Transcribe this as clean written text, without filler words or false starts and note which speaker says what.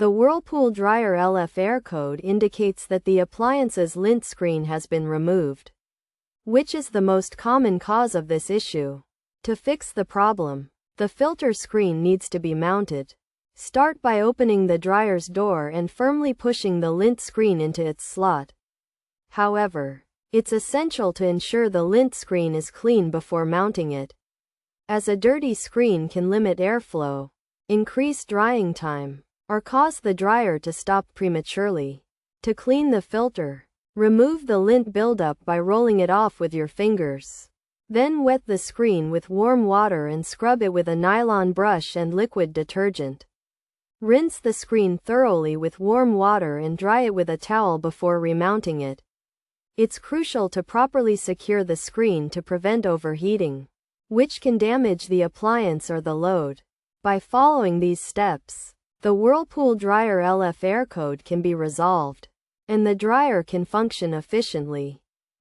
Speaker 1: The Whirlpool Dryer LF Air code indicates that the appliance's lint screen has been removed, which is the most common cause of this issue. To fix the problem, the filter screen needs to be mounted. Start by opening the dryer's door and firmly pushing the lint screen into its slot. However, it's essential to ensure the lint screen is clean before mounting it, as a dirty screen can limit airflow, increase drying time, or cause the dryer to stop prematurely. To clean the filter, remove the lint buildup by rolling it off with your fingers. Then wet the screen with warm water and scrub it with a nylon brush and liquid detergent. Rinse the screen thoroughly with warm water and dry it with a towel before remounting it. It's crucial to properly secure the screen to prevent overheating, which can damage the appliance or the load. By following these steps, the Whirlpool Dryer LF Air code can be resolved, and the dryer can function efficiently.